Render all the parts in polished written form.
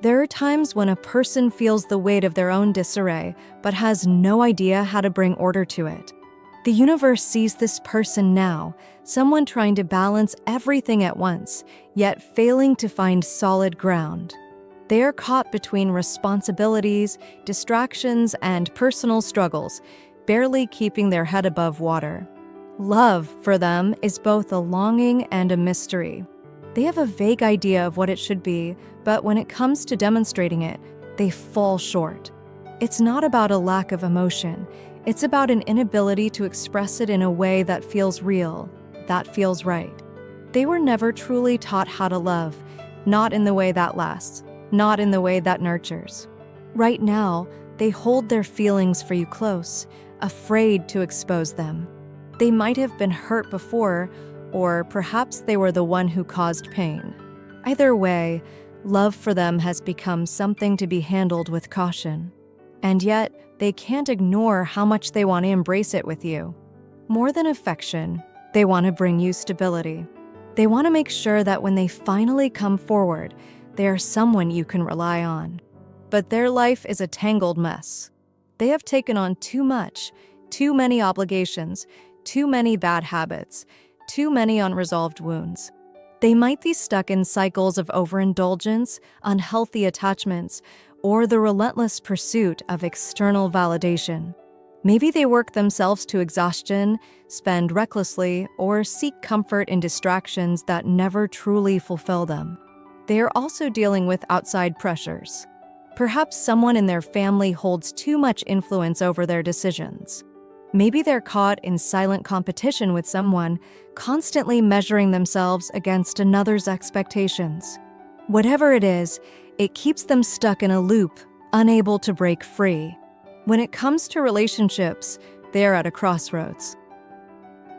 There are times when a person feels the weight of their own disarray, but has no idea how to bring order to it. The universe sees this person now, someone trying to balance everything at once, yet failing to find solid ground. They are caught between responsibilities, distractions, and personal struggles, barely keeping their head above water. Love, for them, is both a longing and a mystery. They have a vague idea of what it should be, but when it comes to demonstrating it, they fall short. It's not about a lack of emotion. It's about an inability to express it in a way that feels real, that feels right. They were never truly taught how to love, not in the way that lasts, not in the way that nurtures. Right now, they hold their feelings for you close, afraid to expose them. They might have been hurt before, or perhaps they were the one who caused pain. Either way, love for them has become something to be handled with caution. And yet, they can't ignore how much they want to embrace it with you. More than affection, they want to bring you stability. They want to make sure that when they finally come forward, they are someone you can rely on. But their life is a tangled mess. They have taken on too much, too many obligations, too many bad habits, too many unresolved wounds. They might be stuck in cycles of overindulgence, unhealthy attachments, or the relentless pursuit of external validation. Maybe they work themselves to exhaustion, spend recklessly, or seek comfort in distractions that never truly fulfill them. They are also dealing with outside pressures. Perhaps someone in their family holds too much influence over their decisions. Maybe they're caught in silent competition with someone, constantly measuring themselves against another's expectations. Whatever it is, it keeps them stuck in a loop, unable to break free. When it comes to relationships, they're at a crossroads.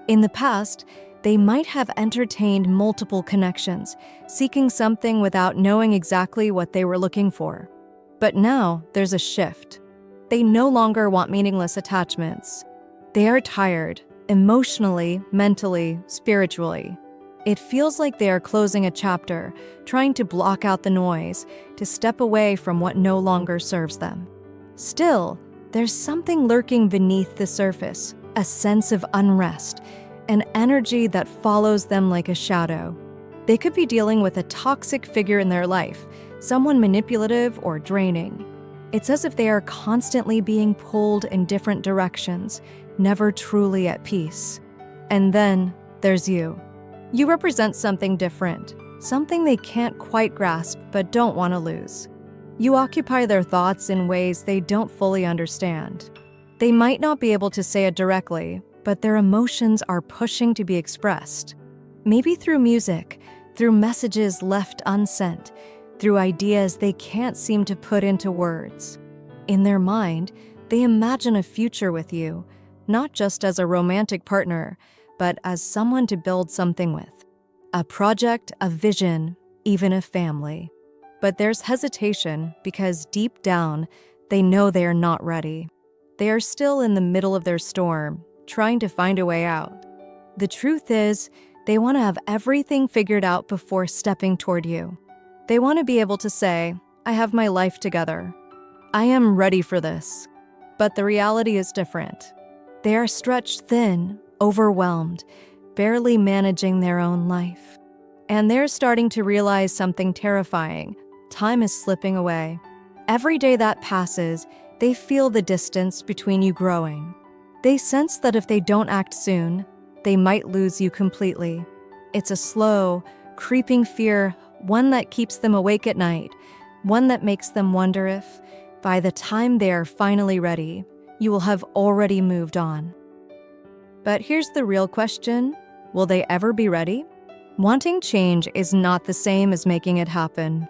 In the past, they might have entertained multiple connections, seeking something without knowing exactly what they were looking for. But now, there's a shift. They no longer want meaningless attachments. They are tired, emotionally, mentally, spiritually. It feels like they are closing a chapter, trying to block out the noise, to step away from what no longer serves them. Still, there's something lurking beneath the surface, a sense of unrest, an energy that follows them like a shadow. They could be dealing with a toxic figure in their life, someone manipulative or draining. It's as if they are constantly being pulled in different directions, never truly at peace. And then there's you. You represent something different, something they can't quite grasp but don't want to lose. You occupy their thoughts in ways they don't fully understand. They might not be able to say it directly, but their emotions are pushing to be expressed. Maybe through music, through messages left unsent, through ideas they can't seem to put into words. In their mind, they imagine a future with you, not just as a romantic partner, but as someone to build something with. A project, a vision, even a family. But there's hesitation because deep down, they know they are not ready. They are still in the middle of their storm, trying to find a way out. The truth is, they want to have everything figured out before stepping toward you. They want to be able to say, I have my life together. I am ready for this. But the reality is different. They are stretched thin, overwhelmed, barely managing their own life. And they're starting to realize something terrifying. Time is slipping away. Every day that passes, they feel the distance between you growing. They sense that if they don't act soon, they might lose you completely. It's a slow, creeping fear, one that keeps them awake at night, one that makes them wonder if, by the time they are finally ready, you will have already moved on. But here's the real question: will they ever be ready? Wanting change is not the same as making it happen.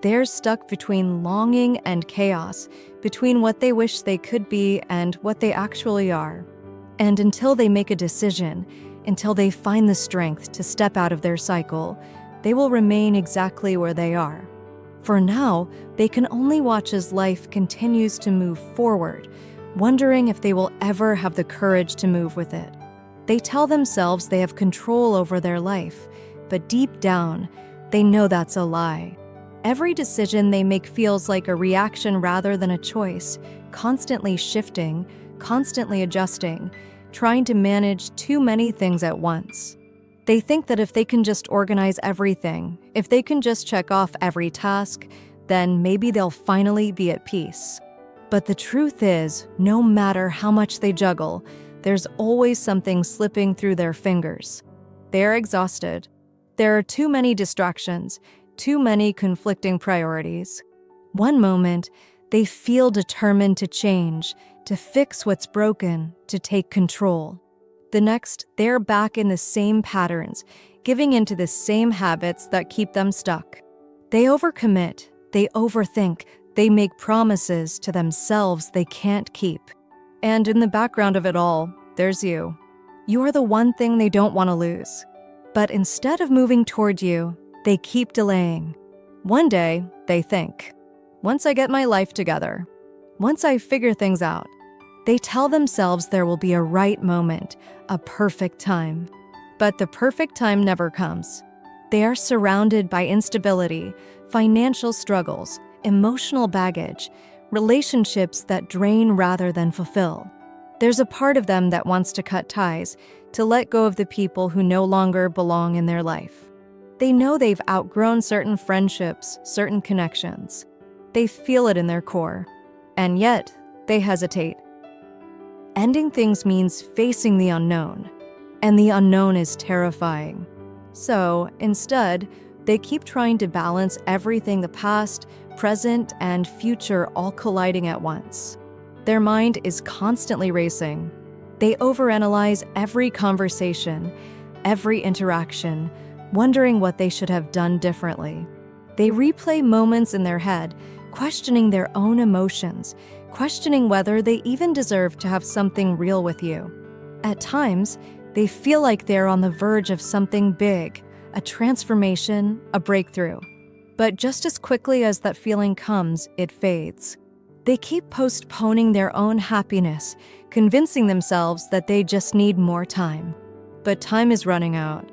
They're stuck between longing and chaos, between what they wish they could be and what they actually are. And until they make a decision, until they find the strength to step out of their cycle, they will remain exactly where they are. For now, they can only watch as life continues to move forward, wondering if they will ever have the courage to move with it. They tell themselves they have control over their life, but deep down, they know that's a lie. Every decision they make feels like a reaction rather than a choice, constantly shifting, constantly adjusting, trying to manage too many things at once. They think that if they can just organize everything, if they can just check off every task, then maybe they'll finally be at peace. But the truth is, no matter how much they juggle, there's always something slipping through their fingers. They're exhausted. There are too many distractions, too many conflicting priorities. One moment, they feel determined to change, to fix what's broken, to take control. The next, they're back in the same patterns, giving into the same habits that keep them stuck. They overcommit, they overthink, they make promises to themselves they can't keep. And in the background of it all, there's you. You are the one thing they don't want to lose. But instead of moving toward you, they keep delaying. One day, they think, once I get my life together, once I figure things out, they tell themselves there will be a right moment, a perfect time. But the perfect time never comes. They are surrounded by instability, financial struggles, emotional baggage, relationships that drain rather than fulfill. There's a part of them that wants to cut ties, to let go of the people who no longer belong in their life. They know they've outgrown certain friendships, certain connections. They feel it in their core, and yet they hesitate. Ending things means facing the unknown, and the unknown is terrifying. So, instead, they keep trying to balance everything, the past, present, and future all colliding at once. Their mind is constantly racing. They overanalyze every conversation, every interaction, wondering what they should have done differently. They replay moments in their head, questioning their own emotions, questioning whether they even deserve to have something real with you. At times, they feel like they're on the verge of something big, a transformation, a breakthrough. But just as quickly as that feeling comes, it fades. They keep postponing their own happiness, convincing themselves that they just need more time. But time is running out.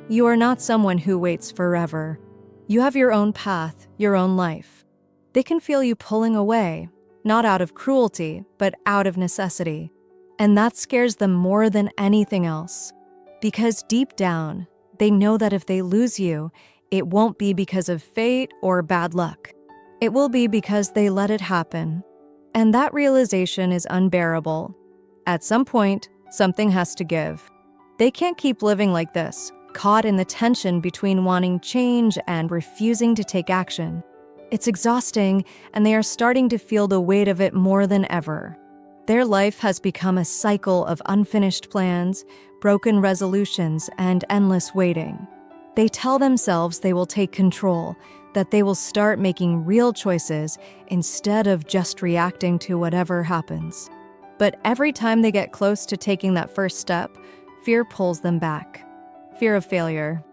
You are not someone who waits forever. You have your own path, your own life. They can feel you pulling away, not out of cruelty, but out of necessity. And that scares them more than anything else. Because deep down, they know that if they lose you, it won't be because of fate or bad luck. It will be because they let it happen. And that realization is unbearable. At some point, something has to give. They can't keep living like this, caught in the tension between wanting change and refusing to take action. It's exhausting, and they are starting to feel the weight of it more than ever. Their life has become a cycle of unfinished plans, broken resolutions, and endless waiting. They tell themselves they will take control, that they will start making real choices instead of just reacting to whatever happens. But every time they get close to taking that first step, fear pulls them back. Fear of failure,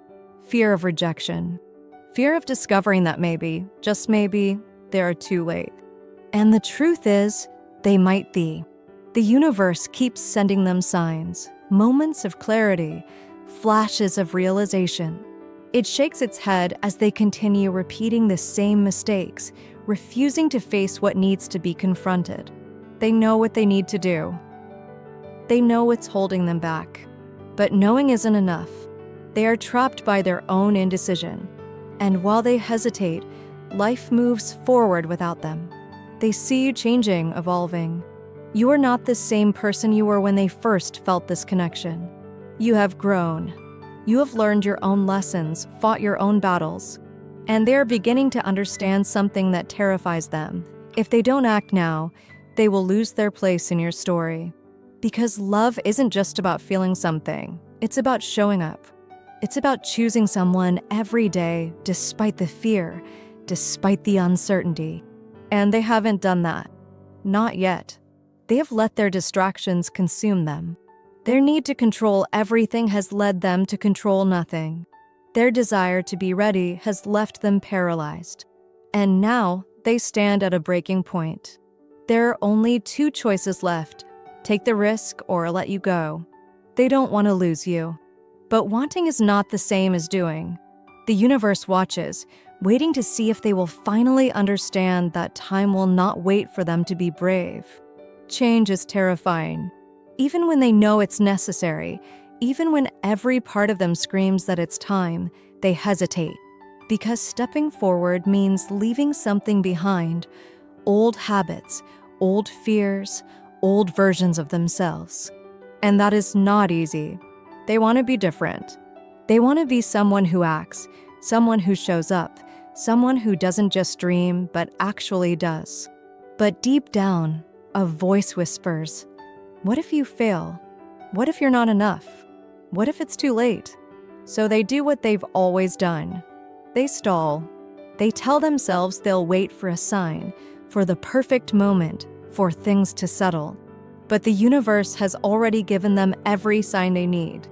fear of rejection, fear of discovering that maybe, just maybe, they are too late. And the truth is, they might be. The universe keeps sending them signs, moments of clarity, flashes of realization. It shakes its head as they continue repeating the same mistakes, refusing to face what needs to be confronted. They know what they need to do. They know what's holding them back. But knowing isn't enough. They are trapped by their own indecision. And while they hesitate, life moves forward without them. They see you changing, evolving. You are not the same person you were when they first felt this connection. You have grown. You have learned your own lessons, fought your own battles. And they are beginning to understand something that terrifies them. If they don't act now, they will lose their place in your story. Because love isn't just about feeling something. It's about showing up. It's about choosing someone every day, despite the fear, despite the uncertainty. And they haven't done that. Not yet. They have let their distractions consume them. Their need to control everything has led them to control nothing. Their desire to be ready has left them paralyzed. And now they stand at a breaking point. There are only two choices left: take the risk or let you go. They don't want to lose you. But wanting is not the same as doing. The universe watches, waiting to see if they will finally understand that time will not wait for them to be brave. Change is terrifying. Even when they know it's necessary, even when every part of them screams that it's time, they hesitate. Because stepping forward means leaving something behind, old habits, old fears, old versions of themselves. And that is not easy. They want to be different. They want to be someone who acts, someone who shows up, someone who doesn't just dream, but actually does. But deep down, a voice whispers, "What if you fail? What if you're not enough? What if it's too late?" So they do what they've always done. They stall. They tell themselves they'll wait for a sign, for the perfect moment, for things to settle. But the universe has already given them every sign they need.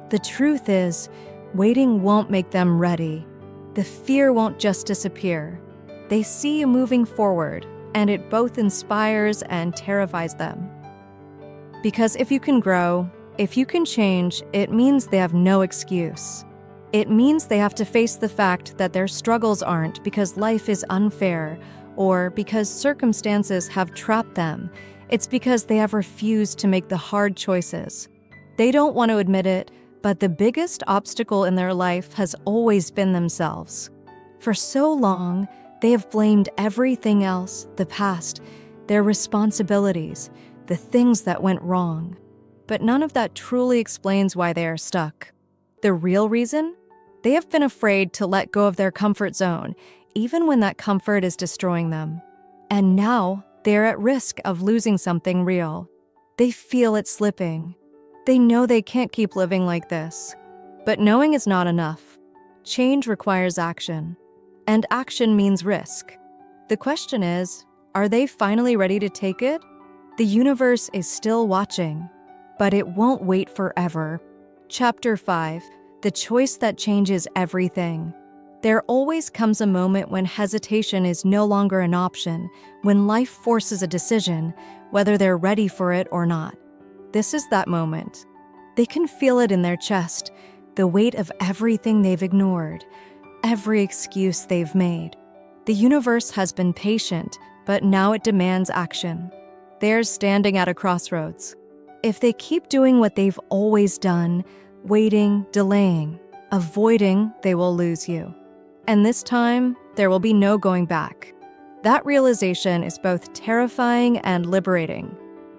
The truth is, waiting won't make them ready. The fear won't just disappear. They see you moving forward, and it both inspires and terrifies them. Because if you can grow, if you can change, it means they have no excuse. It means they have to face the fact that their struggles aren't because life is unfair or because circumstances have trapped them. It's because they have refused to make the hard choices. They don't want to admit it, but the biggest obstacle in their life has always been themselves. For so long, they have blamed everything else, the past, their responsibilities, the things that went wrong. But none of that truly explains why they are stuck. The real reason? They have been afraid to let go of their comfort zone, even when that comfort is destroying them. And now, they're at risk of losing something real. They feel it slipping. They know they can't keep living like this. But knowing is not enough. Change requires action. And action means risk. The question is, are they finally ready to take it? The universe is still watching, but it won't wait forever. Chapter 5, The Choice That Changes Everything. There always comes a moment when hesitation is no longer an option, when life forces a decision, whether they're ready for it or not. This is that moment. They can feel it in their chest, the weight of everything they've ignored, every excuse they've made. The universe has been patient, but now it demands action. They're standing at a crossroads. If they keep doing what they've always done, waiting, delaying, avoiding, they will lose you. And this time, there will be no going back. That realization is both terrifying and liberating.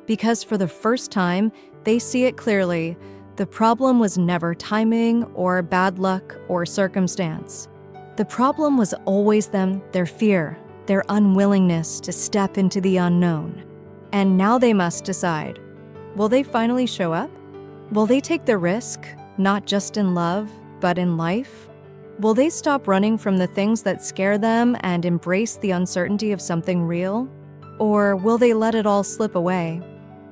Because for the first time, they see it clearly. The problem was never timing or bad luck or circumstance. The problem was always them, their fear, their unwillingness to step into the unknown. And now they must decide. Will they finally show up? Will they take the risk, not just in love, but in life? Will they stop running from the things that scare them and embrace the uncertainty of something real? Or will they let it all slip away?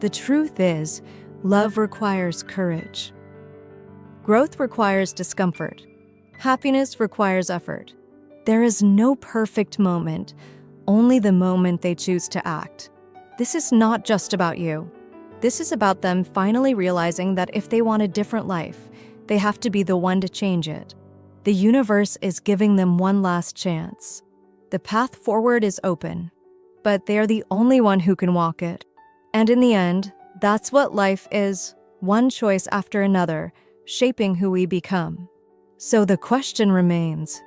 The truth is, love requires courage. Growth requires discomfort. Happiness requires effort. There is no perfect moment, only the moment they choose to act. This is not just about you. This is about them finally realizing that if they want a different life, they have to be the one to change it. The universe is giving them one last chance. The path forward is open, but they are the only one who can walk it. And in the end, that's what life is, one choice after another, shaping who we become. So the question remains,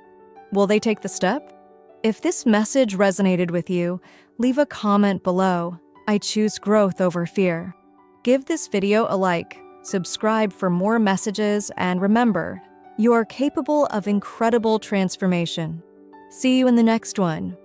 will they take the step? If this message resonated with you, leave a comment below. I choose growth over fear. Give this video a like, subscribe for more messages, and remember, you are capable of incredible transformation. See you in the next one.